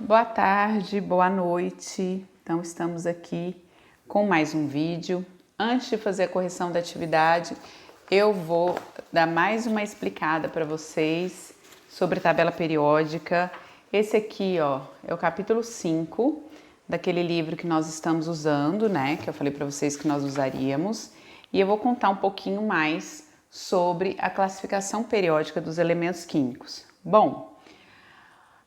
Boa tarde, boa noite. Então estamos aqui com mais um vídeo. Antes de fazer a correção da atividade, eu vou dar mais uma explicada para vocês sobre tabela periódica. Esse aqui, ó, é o capítulo 5 daquele livro que nós estamos usando, né? Que eu falei para vocês que nós usaríamos. E eu vou contar um pouquinho mais sobre a classificação periódica dos elementos químicos. Bom,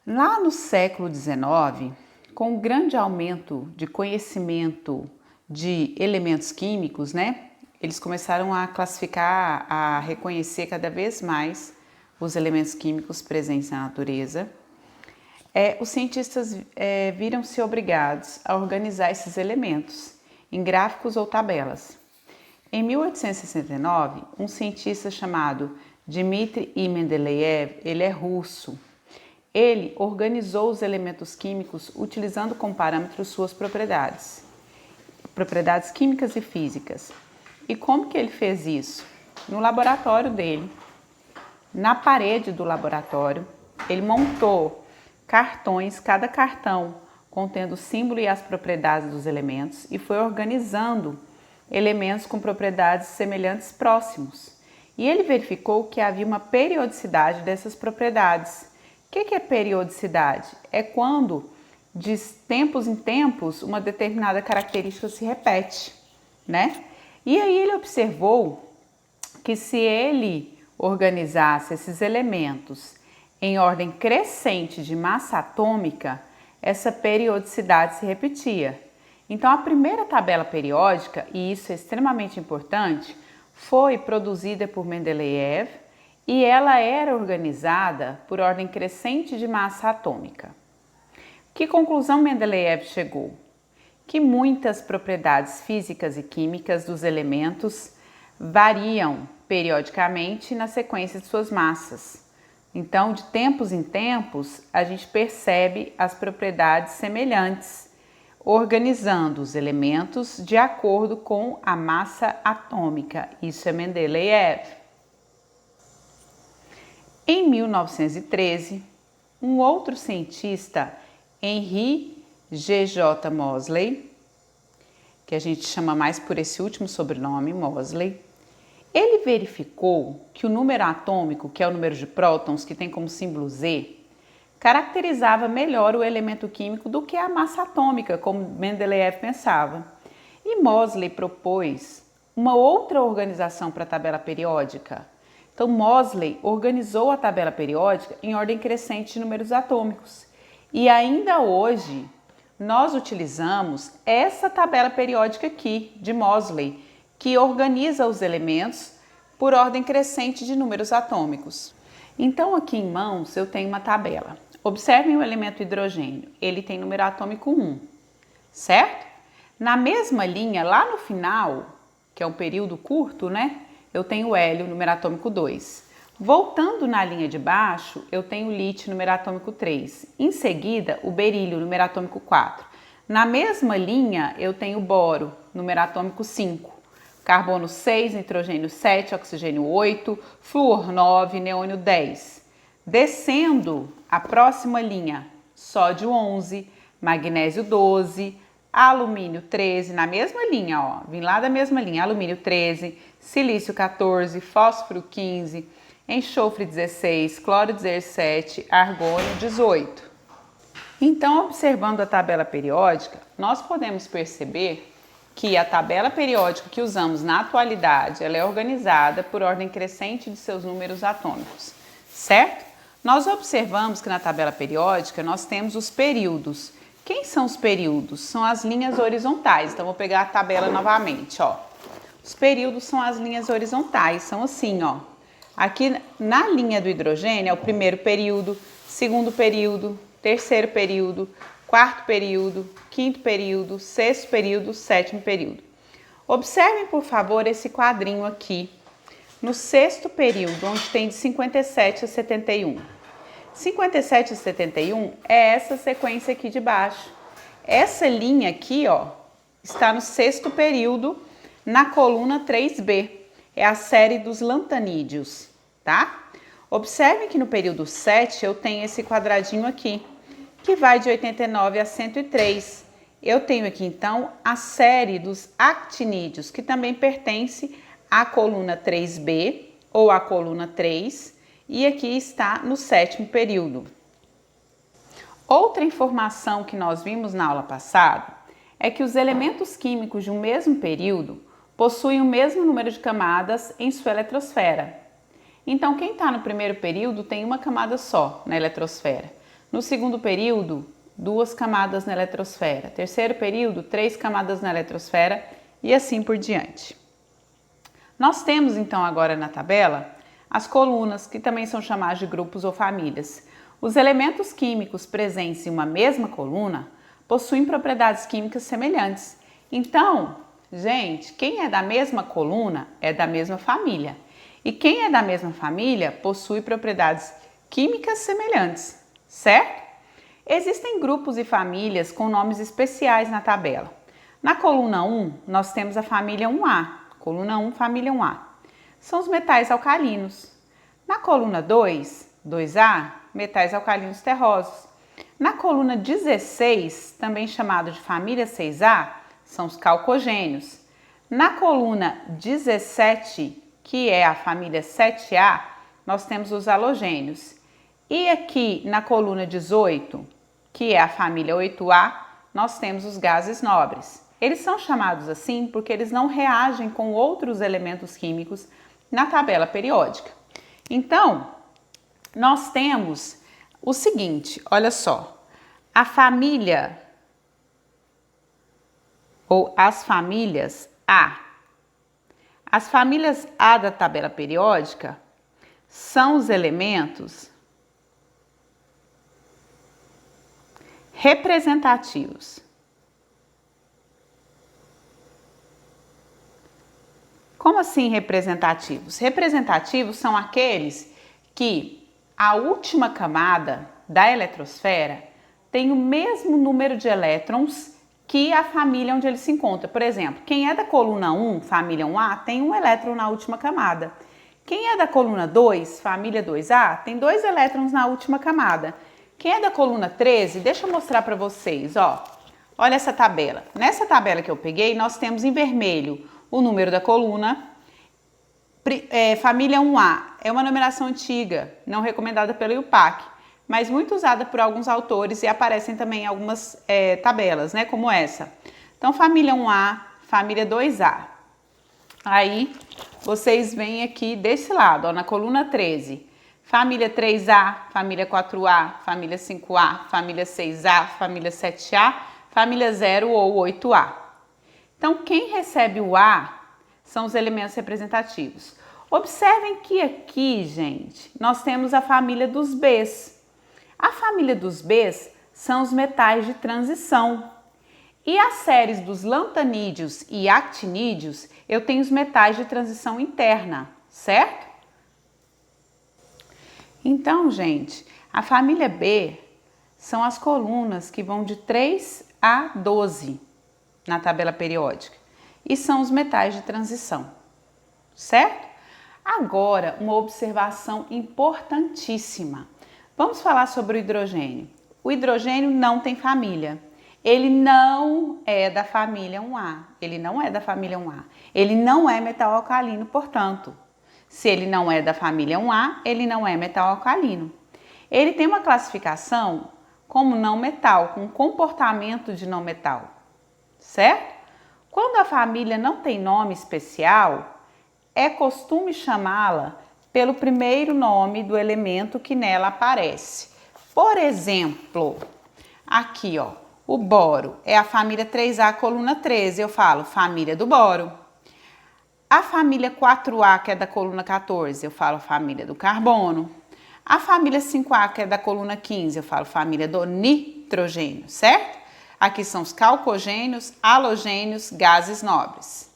lá no século XIX, com o grande aumento de conhecimento de elementos químicos, né? Eles começaram a classificar, a reconhecer cada vez mais os elementos químicos presentes na natureza. Os cientistas viram-se obrigados a organizar esses elementos em gráficos ou tabelas. Em 1869, um cientista chamado Dmitry Mendeleev, ele é russo, ele organizou os elementos químicos utilizando como parâmetro suas propriedades químicas e físicas. E como que ele fez isso? No laboratório dele, na parede do laboratório, ele montou cartões, cada cartão contendo o símbolo e as propriedades dos elementos, e foi organizando elementos com propriedades semelhantes próximos. E ele verificou que havia uma periodicidade dessas propriedades. O que é periodicidade? É quando, de tempos em tempos, uma determinada característica se repete, né? E aí ele observou que se ele organizasse esses elementos em ordem crescente de massa atômica, essa periodicidade se repetia. Então, a primeira tabela periódica, e isso é extremamente importante, foi produzida por Mendeleev e ela era organizada por ordem crescente de massa atômica. Que conclusão Mendeleev chegou? Que muitas propriedades físicas e químicas dos elementos variam periodicamente na sequência de suas massas. Então, de tempos em tempos, a gente percebe as propriedades semelhantes, organizando os elementos de acordo com a massa atômica. Isso é Mendeleev. Em 1913, um outro cientista, Henry G.J. Moseley, que a gente chama mais por esse último sobrenome, Moseley, ele verificou que o número atômico, que é o número de prótons, que tem como símbolo Z, caracterizava melhor o elemento químico do que a massa atômica, como Mendeleev pensava. E Moseley propôs uma outra organização para a tabela periódica. Então, Moseley organizou a tabela periódica em ordem crescente de números atômicos. E ainda hoje, nós utilizamos essa tabela periódica aqui, de Moseley, que organiza os elementos por ordem crescente de números atômicos. Então, aqui em mãos, eu tenho uma tabela. Observem o elemento hidrogênio, ele tem número atômico 1, certo? Na mesma linha, lá no final, que é um período curto, né? Eu tenho o hélio, número atômico 2. Voltando na linha de baixo, eu tenho o lítio, número atômico 3. Em seguida, o berílio, número atômico 4. Na mesma linha, eu tenho o boro, número atômico 5. Carbono 6, nitrogênio 7, oxigênio 8, flúor 9, neônio 10. Descendo a próxima linha, sódio 11, magnésio 12, alumínio 13, na mesma linha, ó, vim lá da mesma linha, alumínio 13, silício 14, fósforo 15, enxofre 16, cloro 17, argônio 18. Então, observando a tabela periódica, nós podemos perceber que a tabela periódica que usamos na atualidade, ela é organizada por ordem crescente de seus números atômicos, certo? Nós observamos que na tabela periódica nós temos os períodos. Quem são os períodos? São as linhas horizontais. Então, vou pegar a tabela novamente, ó. Os períodos são as linhas horizontais, são assim, ó. Aqui na linha do hidrogênio é o primeiro período, segundo período, terceiro período, quarto período, quinto período, sexto período, sétimo período. Observem, por favor, esse quadrinho aqui. No sexto período, onde tem de 57 a 71. 57 a 71 é essa sequência aqui de baixo. Essa linha aqui, ó, está no sexto período, na coluna 3B. É a série dos lantanídeos, tá? Observem que no período 7 eu tenho esse quadradinho aqui, que vai de 89 a 103. Eu tenho aqui, então, a série dos actinídeos, que também pertence à coluna 3B, ou à coluna 3, e aqui está no 7º período. Outra informação que nós vimos na aula passada é que os elementos químicos de um mesmo período possuem o mesmo número de camadas em sua eletrosfera. Então, quem está no primeiro período tem uma camada só na eletrosfera. No segundo período, 2 camadas na eletrosfera. Terceiro período, 3 camadas na eletrosfera e assim por diante. Nós temos então agora na tabela as colunas, que também são chamadas de grupos ou famílias. Os elementos químicos presentes em uma mesma coluna possuem propriedades químicas semelhantes. Então, gente, quem é da mesma coluna é da mesma família. E quem é da mesma família possui propriedades químicas semelhantes, certo? Existem grupos e famílias com nomes especiais na tabela. Na coluna 1, nós temos a família 1A. Coluna 1, família 1A. São os metais alcalinos. Na coluna 2, 2A, metais alcalinos terrosos. Na coluna 16, também chamado de família 6A, são os calcogênios. Na coluna 17, que é a família 7A, nós temos os halogênios. E aqui na coluna 18, que é a família 8A, nós temos os gases nobres. Eles são chamados assim porque eles não reagem com outros elementos químicos na tabela periódica. Então, nós temos o seguinte, olha só, a família ou as famílias A. As famílias A da tabela periódica são os elementos representativos. Como assim representativos? Representativos são aqueles que a última camada da eletrosfera tem o mesmo número de elétrons que a família onde ele se encontra. Por exemplo, quem é da coluna 1, família 1A, tem um elétron na última camada. Quem é da coluna 2, família 2A, tem 2 elétrons na última camada. Quem é da coluna 13, deixa eu mostrar para vocês, ó. Olha essa tabela. Nessa tabela que eu peguei, nós temos em vermelho o número da coluna. Família 1A é uma numeração antiga, não recomendada pelo IUPAC, mas muito usada por alguns autores e aparecem também em algumas tabelas, né, como essa. Então, família 1A, família 2A. Aí, vocês vêm aqui desse lado, ó, na coluna 13. Família 3A, família 4A, família 5A, família 6A, família 7A, família 0 ou 8A. Então, quem recebe o A são os elementos representativos. Observem que aqui, gente, nós temos a família dos Bs. A família dos Bs são os metais de transição. E as séries dos lantanídeos e actinídeos, eu tenho os metais de transição interna, certo? Então, gente, a família B são as colunas que vão de 3 a 12 na tabela periódica e são os metais de transição, certo? Agora, uma observação importantíssima. Vamos falar sobre o hidrogênio. O hidrogênio não tem família. Ele não é da família 1A. Ele não é da família 1A. Ele não é metal alcalino, portanto. Se ele não é da família 1A, ele não é metal alcalino. Ele tem uma classificação como não metal, com comportamento de não metal, certo? Quando a família não tem nome especial, é costume chamá-la pelo primeiro nome do elemento que nela aparece. Por exemplo, aqui, ó, o boro é a família 3A, coluna 13, eu falo família do boro. A família 4A, que é da coluna 14, eu falo família do carbono. A família 5A, que é da coluna 15, eu falo família do nitrogênio, certo? Aqui são os calcogênios, halogênios, gases nobres.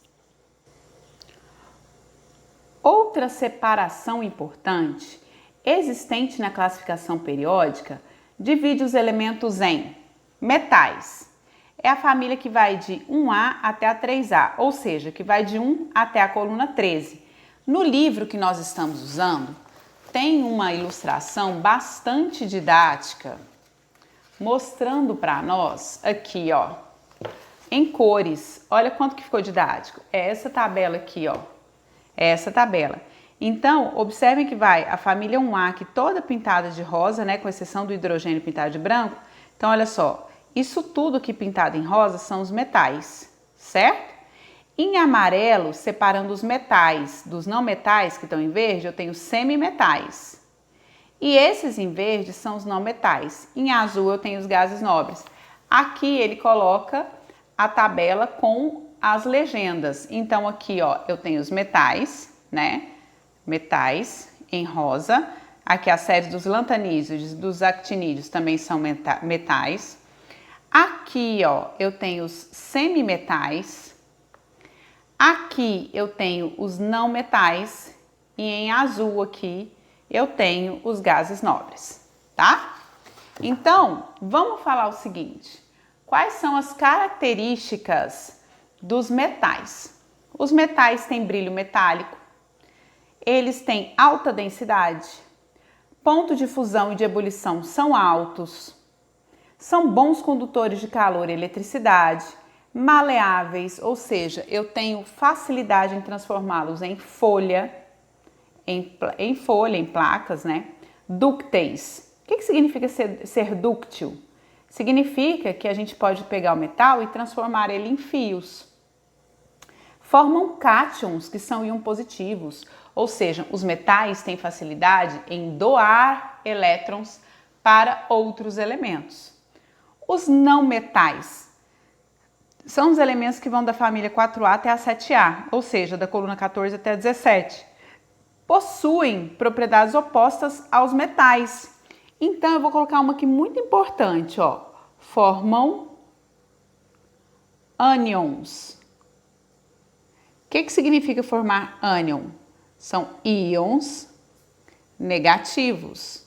Outra separação importante existente na classificação periódica divide os elementos em metais. É a família que vai de 1A até a 3A, ou seja, que vai de 1 até a coluna 13. No livro que nós estamos usando, tem uma ilustração bastante didática mostrando para nós aqui, ó, em cores. Olha quanto que ficou didático. É essa tabela aqui, ó. É essa tabela. Então, observem que vai a família 1A aqui toda pintada de rosa, né, com exceção do hidrogênio pintado de branco. Então, olha só, isso tudo aqui pintado em rosa são os metais, certo? Em amarelo, separando os metais dos não metais que estão em verde, eu tenho semimetais. E esses em verde são os não metais. Em azul eu tenho os gases nobres. Aqui ele coloca a tabela com as legendas. Então aqui, ó, eu tenho os metais, né? Metais em rosa. Aqui a série dos lantanídeos, dos actinídeos também são metais. Aqui, ó, eu tenho os semimetais. Aqui eu tenho os não metais e em azul aqui eu tenho os gases nobres, tá? Então, vamos falar o seguinte: quais são as características dos metais? Os metais têm brilho metálico, eles têm alta densidade, ponto de fusão e de ebulição são altos, são bons condutores de calor e eletricidade, maleáveis, ou seja, eu tenho facilidade em transformá-los em folha, em placas, né? Dúcteis. O que significa ser dúctil? Significa que a gente pode pegar o metal e transformar ele em fios. Formam cátions, que são íons positivos, ou seja, os metais têm facilidade em doar elétrons para outros elementos. Os não metais são os elementos que vão da família 4A até a 7A, ou seja, da coluna 14 até a 17. Possuem propriedades opostas aos metais. Então, eu vou colocar uma aqui muito importante, ó. Formam ânions. O que significa formar ânion? São íons negativos.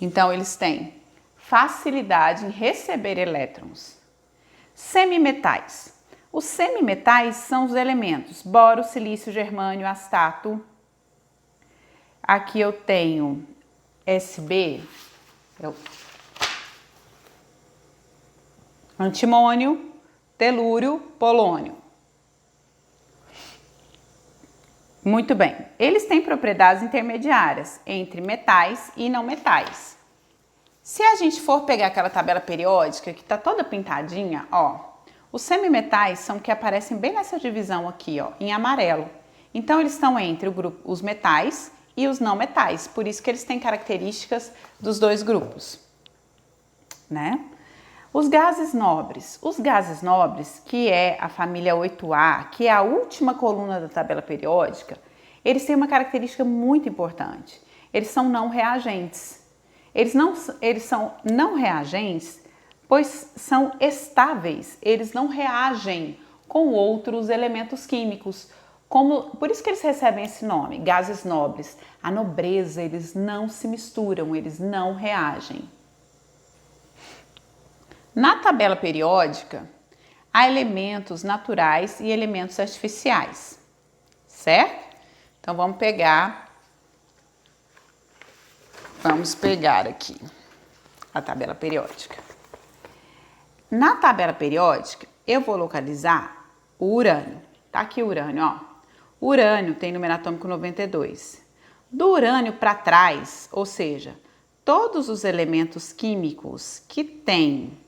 Então, eles têm facilidade em receber elétrons. Semimetais. Os semimetais são os elementos boro, silício, germânio, astato. Aqui eu tenho SB, antimônio, telúrio, polônio. Muito bem. Eles têm propriedades intermediárias entre metais e não metais. Se a gente for pegar aquela tabela periódica que está toda pintadinha, ó, os semimetais são que aparecem bem nessa divisão aqui, ó, em amarelo. Então, eles estão entre os metais e os não metais, por isso que eles têm características dos dois grupos, né? Os gases nobres. Os gases nobres, que é a família 8A, que é a última coluna da tabela periódica, eles têm uma característica muito importante. Eles são não reagentes. Eles são não reagentes, pois são estáveis. Eles não reagem com outros elementos químicos. Por isso que eles recebem esse nome, gases nobres. A nobreza, eles não se misturam, eles não reagem. Na tabela periódica, há elementos naturais e elementos artificiais, certo? Então, vamos pegar aqui a tabela periódica. Na tabela periódica, eu vou localizar o urânio. Tá aqui o urânio, ó. O urânio tem número atômico 92. Do urânio para trás, ou seja, todos os elementos químicos que têm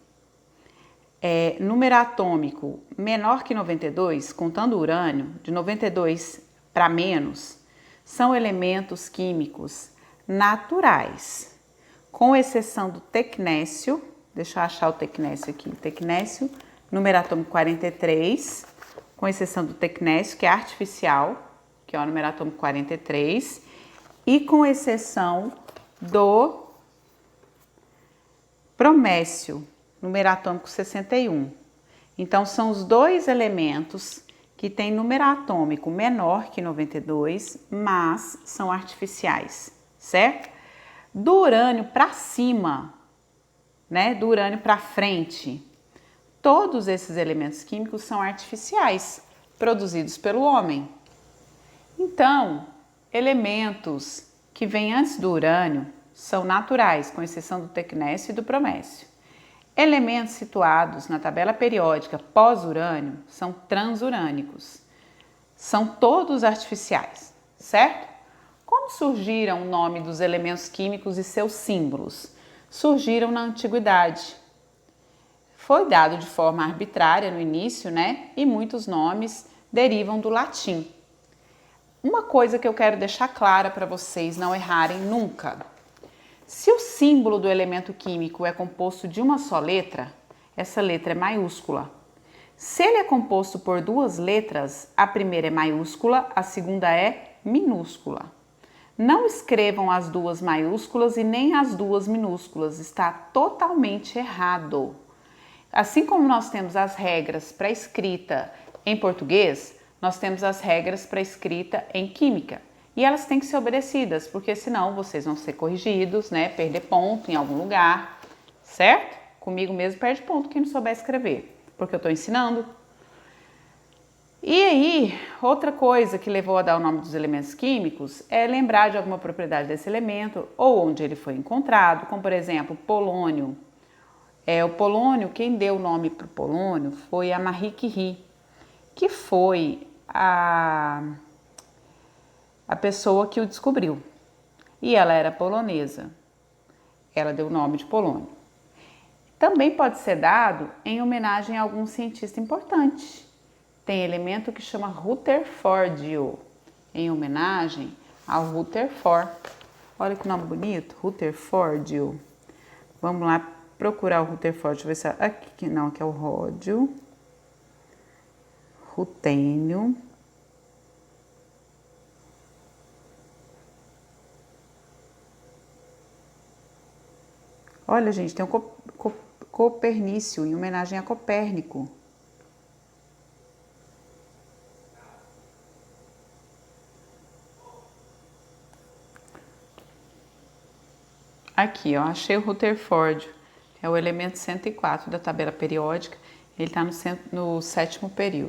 número atômico menor que 92, contando o urânio, de 92 para menos, são elementos químicos naturais, com exceção do tecnécio. Deixa eu achar o tecnécio aqui. Tecnécio, número atômico 43, com exceção do tecnécio, que é artificial, que é o número atômico 43, e com exceção do bromécio, número atômico 61. Então, são os dois elementos que têm número atômico menor que 92, mas são artificiais, certo? Do urânio para cima, né? Do urânio para frente, todos esses elementos químicos são artificiais, produzidos pelo homem. Então, elementos que vêm antes do urânio são naturais, com exceção do tecnécio e do promécio. Elementos situados na tabela periódica pós-urânio são transurânicos. São todos artificiais, certo? Como surgiram o nome dos elementos químicos e seus símbolos? Surgiram na antiguidade. Foi dado de forma arbitrária no início, né? E muitos nomes derivam do latim. Uma coisa que eu quero deixar clara para vocês não errarem nunca. Se o símbolo do elemento químico é composto de uma só letra, essa letra é maiúscula. Se ele é composto por duas letras, a primeira é maiúscula, a segunda é minúscula. Não escrevam as duas maiúsculas e nem as duas minúsculas, está totalmente errado. Assim como nós temos as regras para escrita em português, nós temos as regras para escrita em química. E elas têm que ser obedecidas, porque senão vocês vão ser corrigidos, né? Perder ponto em algum lugar, certo? Comigo mesmo perde ponto quem não souber escrever, porque eu estou ensinando. E aí, outra coisa que levou a dar o nome dos elementos químicos é lembrar de alguma propriedade desse elemento ou onde ele foi encontrado, como por exemplo, polônio. O polônio, quem deu o nome para o polônio foi a Marie Curie, que foi a pessoa que o descobriu. E ela era polonesa. Ela deu o nome de polônio. Também pode ser dado em homenagem a algum cientista importante. Tem elemento que chama Rutherfordio, em homenagem ao Rutherford. Olha que nome bonito, Rutherfordio. Vamos lá procurar o Rutherford. Deixa eu ver se aqui não, aqui é o ródio. Rutênio. Olha, gente, tem um Copernício, em homenagem a Copérnico. Aqui, ó, achei o Rutherford. É o elemento 104 da tabela periódica. Ele está no 7º período.